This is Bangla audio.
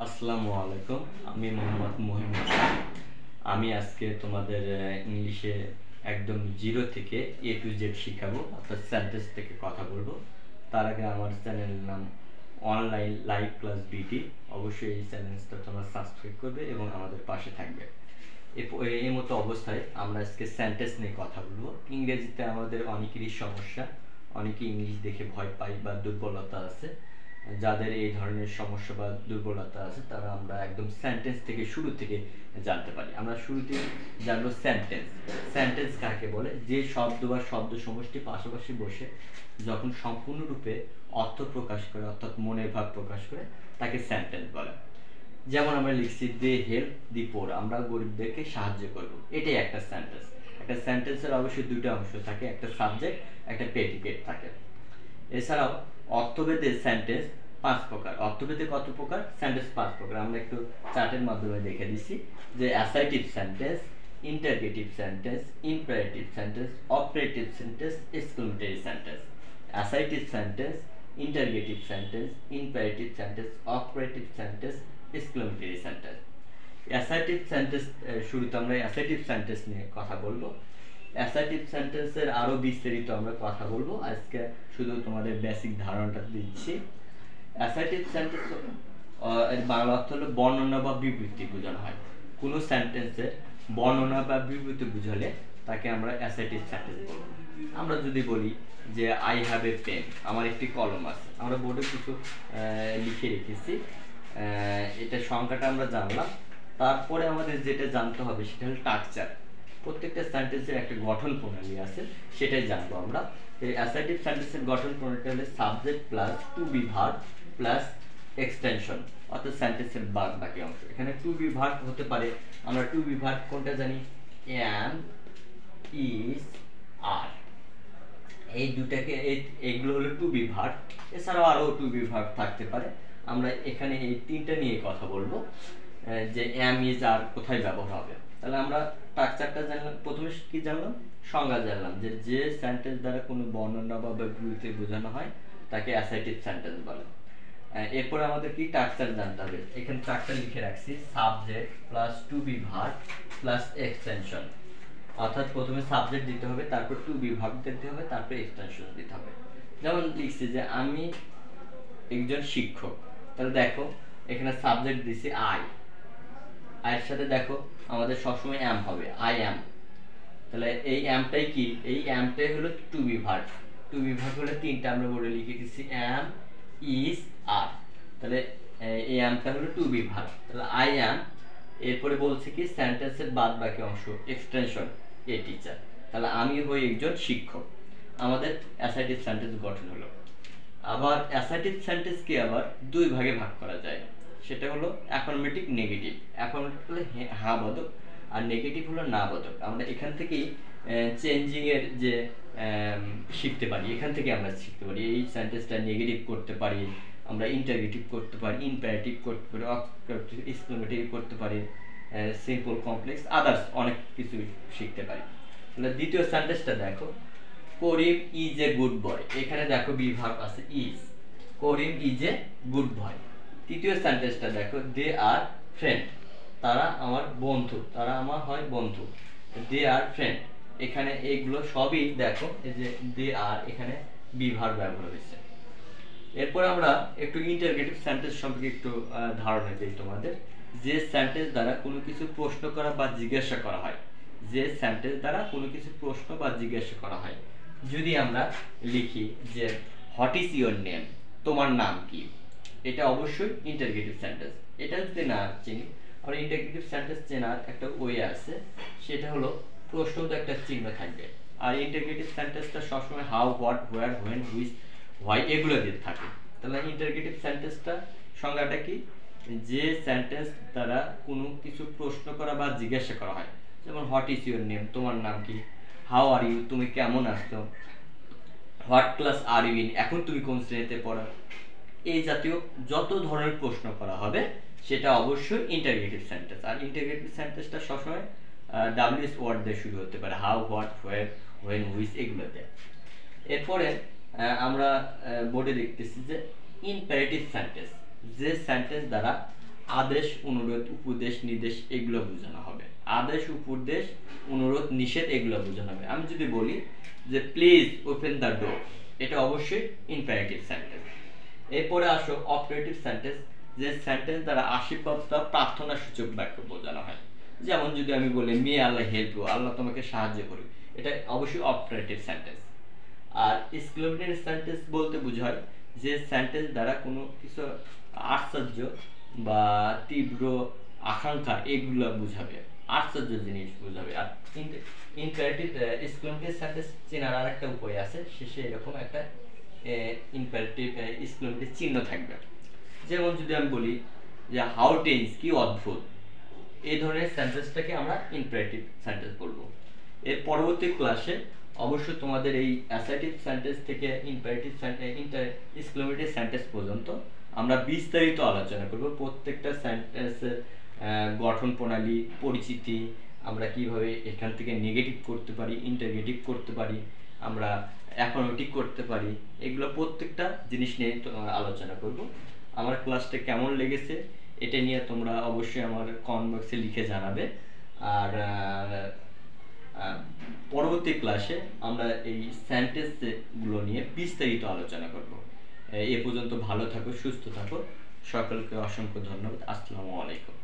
আসসালামু আলাইকুম। আমি মোহাম্মদ মহিম হাসান। আমি আজকে তোমাদের ইংলিশে একদম জিরো থেকে এ টু জেড শিখাবো, অর্থাৎ সেন্টেন্স থেকে কথা বলবো। তার আগে আমার চ্যানেলের নাম অনলাইন লাইভ ক্লাস বিটি। অবশ্যই এই চ্যানেলটা তোমরা সাবস্ক্রাইব করবে এবং আমাদের পাশে থাকবে। এই মতো অবস্থায় আমরা আজকে সেন্টেন্স নিয়ে কথা বলবো। ইংরেজিতে আমাদের অনেকেরই সমস্যা, অনেকে ইংলিশ দেখে ভয় পায় বা দুর্বলতা আছে। যাদের এই ধরনের সমস্যা বা দুর্বলতা আছে তারা আমরা একদম সেন্টেন্স থেকে শুরু থেকে জানতে পারি। আমরা শুরুতে জানবো সেন্টেন্স। সেন্টেন্স কাকে বলে? যে শব্দ বা শব্দ সমষ্টি পাশাপাশি বসে যখন সম্পূর্ণরূপে অর্থ প্রকাশ করে, অর্থাৎ মনের ভাব প্রকাশ করে, তাকে সেন্টেন্স বলে। যেমন আমরা লিখছি দে হেল্প দি পোর, আমরা গরিবদেরকে সাহায্য করব, এটাই একটা সেন্টেন্স। একটা সেন্টেন্সের অবশ্যই দুটো অংশ থাকে, একটা সাবজেক্ট, একটা প্রেডিকেট থাকে। এছাড়াও অর্থভেদে সেন্টেন্স 5 প্রকার। অর্থভেদে কত প্রকার? সেন্টেন্স 5 প্রকার। আমরা একটু চার্টের মাধ্যমে দেখে দিচ্ছি যে assertive sentence, interrogative sentence, imperative sentence, operative sentence, exclamatory sentence. Assertive sentence, interrogative sentence, imperative sentence, operative sentence, exclamatory sentence. Assertive sentence, শুরুতে আমরা অ্যাসার্টিভ সেন্টেন্স নিয়ে কথা বলবো। অ্যাসার্টিভ সেন্টেন্সের আরও বিস্তারিত আমরা কথা বলবো, আজকে শুধু তোমাদের বেসিক ধারণাটা দিচ্ছি। অ্যাসার্টিভ সেন্টেন্স এর বাংলা অর্থ হলো বর্ণনা বা বিবৃতি বোঝানো হয়। কোনো সেন্টেন্সের বর্ণনা বা বিবৃতি বোঝালে তাকে আমরা অ্যাসার্টিভ সেন্টেন্স বলবো। আমরা যদি বলি যে আই হ্যাভ এ পেন, আমার একটি কলম আছে, আমরা বোর্ডে কিছু লিখে রেখেছি, এটা সংখ্যাটা আমরা জানলাম। তারপরে আমাদের যেটা জানতে হবে সেটা হলো স্ট্রাকচার। প্রত্যেকটা সেন্টেন্সের একটা গঠন প্রণালী আছে, সেটাই জানবো আমরা। এই অ্যাসার্টিভ সেন্টেন্সের গঠন প্রণালীটা হলো subject plus to be verb plus extension, অর্থাৎ সেন্টেন্সের বাদ বাকি অংশ। এখানে টু বি ভার্ব হতে পারে, আমরা টু বি ভার্ব কোনটা জানি? অ্যাম, ইজ, আর। এই দুটাকে এইগুলো হলো টু বি ভার্ব। এছাড়াও আরও টু বি ভার্ব থাকতে পারে। আমরা এখানে এই তিনটা নিয়ে কথা বলবো, যে অ্যাম, ইজ, আর কোথায় ব্যবহার হবে। তাহলে আমরা স্ট্রাকচারটা জানলাম। প্রথমে কি জানলাম? সংজ্ঞা জানলাম যে যে সেন্টেন্স দ্বারা কোনো বর্ণনা বা বিবৃতি বোঝানো হয় তাকে অ্যাসার্টিভ সেন্টেন্স বলে। এরপরে আমাদের কি স্ট্রাকচার জানতে হবে। এখানে স্ট্রাকচার লিখে রাখছি subject plus to be verb plus extension, অর্থাৎ প্রথমে সাবজেক্ট দিতে হবে, তারপর টু বি ভার্ব দিতে হবে, তারপর এক্সটেনশন দিতে হবে। যেমন লিখছি যে আমি একজন শিক্ষক, তাহলে দেখো এখানে সাবজেক্ট দিছি আই, এর সাথে দেখো আমাদের সবসময় অ্যাম হবে, আই অ্যাম। তাহলে এই অ্যামটাই কি? এই অ্যামটাই হলো to be verb. To be verb হলো তিনটা, আমরা বোর্ডে লিখে দিচ্ছি অ্যাম, ইজ, আর। তাহলে এই অ্যামটা হলো টু বি ভার্ব। তাহলে আই অ্যাম, এরপরে বলছে কি সেন্টেন্সের বাদ বাকি অংশ এক্সটেনশন, এ টিচার। তাহলে আমি হই একজন শিক্ষক। আমাদের অ্যাসার্টিভ সেন্টেন্স গঠন হলো। আবার অ্যাসার্টিভ সেন্টেন্সকে আবার দুই ভাগে ভাগ করা যায়, সেটা হলো অ্যাফার্মেটিভ, নেগেটিভ। অ্যাফার্মেটিভ হলো হ্যাঁ বোধক, আর নেগেটিভ হলো না বোধক। আমরা এখান থেকেই চেঞ্জিং এর যে শিখতে পারি, এখান থেকে আমরা শিখতে পারি। এই সেন্টেন্সটা নেগেটিভ করতে পারি, আমরা ইন্টারগেটিভ করতে পারি, ইম্পারেটিভ করতে পারি, এক্সক্লেমেটরি করতে পারি, সিম্পল, কমপ্লেক্স, আদার্স অনেক কিছু শিখতে পারি। তাহলে দ্বিতীয় সেন্টেন্সটা দেখো, করিম ইজ এ গুড বয়। এখানে দেখো বি ভার্ব আছে is, Karim is a good boy. তৃতীয় সেন্টেন্সটা দেখো, দে আর ফ্রেন্ড, তারা আমার বন্ধু, তারা আমার হয় বন্ধু, দে আর ফ্রেন্ড। এখানে এইগুলো সবই দেখো, এই যে দে আর, এখানে বি ভার্ব ব্যবহার হয়েছে। এরপর আমরা একটু ইন্টারগেটিভ সেন্টেন্স সম্পর্কে একটু ধারণা দিই তোমাদের। যে সেন্টেন্স দ্বারা কোনো কিছু প্রশ্ন করা বা জিজ্ঞাসা করা হয়, যে সেন্টেন্স দ্বারা কোনো কিছু প্রশ্ন বা জিজ্ঞাসা করা হয়। যদি আমরা লিখি যে হোয়াট ইজ ইওর নেম, তোমার নাম কি, এটা অবশ্যই ইন্টারগেটিভ সেন্টেন্স। এটা যদি না চিনি, আর ইন্টারগেটিভ সেন্টেন্স চেনার একটা ওয়ে আছে, সেটা হলো প্রশ্নতে একটা চিহ্ন থাকবে। আর ইন্টারগেটিভ সেন্টেন্সটা সবসময় how, what, where, when, which, why এগুলো দিয়ে থাকে। তাহলে ইন্টারগেটিভ সেন্টেন্সটা সংজ্ঞাটা কি? যে সেন্টেন্স দ্বারা কোনো কিছু প্রশ্ন করা বা জিজ্ঞাসা করা হয়, যেমন হোয়াট ইজ ইউর নেম, তোমার নাম কি, হাউ আর ইউ, তুমি কেমন আছো, what class are you in, এখন তুমি কোন শ্রেণীতে পড়ো, এই জাতীয় যত ধরনের প্রশ্ন করা হবে সেটা অবশ্যই ইন্টারগেটিভ সেন্টেন্স। আর ইন্টারগেটিভ সেন্টেন্সটা সবসময় ডাব্লিউএস ওয়ার্ড দিয়ে শুরু হতে পারে, how, what, where, when, which এগুলোতে। এরপরে আমরা বোর্ডে দেখতেছি যে ইম্পারেটিভ সেন্টেন্স, যে সেন্টেন্স দ্বারা আদেশ, অনুরোধ, উপদেশ, নির্দেশ এগুলো বোঝানো হবে। আদেশ, উপদেশ, অনুরোধ, নিষেধ এগুলো বোঝানো হবে। আমি যদি বলি যে প্লিজ ওপেন দ্য ডোর, এটা অবশ্যই ইম্পারেটিভ সেন্টেন্স। এরপরে আসো অপারেটিভ সেন্টেন্স, যে সেন্টেন্স দ্বারা আশীর্বাদ বা প্রার্থনা সূচক বাক্য বোঝানো হয়। যেমন যদি আমি বলি মে আল্লাহ হেল্প ইউ, আল্লাহ তোমাকে সাহায্য করুক, এটা অবশ্যই অপারেটিভ সেন্টেন্স। আর এক্সক্লেমেটরি সেন্টেন্স বলতে বোঝায় যে সেন্টেন্স দ্বারা কোনো কিছু আশ্চর্য বা তীব্র আকাঙ্ক্ষা এগুলো বোঝাবে, আশ্চর্য জিনিস বোঝাবে। আর ইম্পারেটিভ এক্সক্লেমেটরি সেন্টেন্স চেনার আর একটা উপায় আছে, শেষে এরকম একটা ইম্পারেটিভ এক্সক্লেমেটরি চিহ্ন থাকবে। যেমন যদি আমি বলি যে হাউ টেন্স, কি অদ্ভুত, এই ধরনের সেন্টেন্সটাকে আমরা ইম্পারেটিভ সেন্টেন্স বলবো। এর পরবর্তী ক্লাসে অবশ্যই তোমাদের এই অ্যাসার্টিভ সেন্টেন্স থেকে ইম্পারেটিভ এক্সক্লেমেটরি সেন্টেন্স পর্যন্ত আমরা বিস্তারিত আলোচনা করব। প্রত্যেকটা সেন্টেন্সের গঠন প্রণালী, পরিচিতি, আমরা কিভাবে এখান থেকে নেগেটিভ করতে পারি, ইন্টারগেটিভ করতে পারি, আমরা অ্যাফার্মেটিভ করতে পারি, এগুলো প্রত্যেকটা জিনিস নিয়ে আলোচনা করব। আমার ক্লাসটা কেমন লেগেছে এটা নিয়ে তোমরা অবশ্যই আমার কমেন্ট বক্সে লিখে জানাবে। আর পরবর্তী ক্লাসে আমরা এই সেন্টেন্সগুলো নিয়ে বিস্তারিত আলোচনা করব। এ পর্যন্ত ভালো থাকো, সুস্থ থাকো, সকলকে অসংখ্য ধন্যবাদ। আসসালামু আলাইকুম।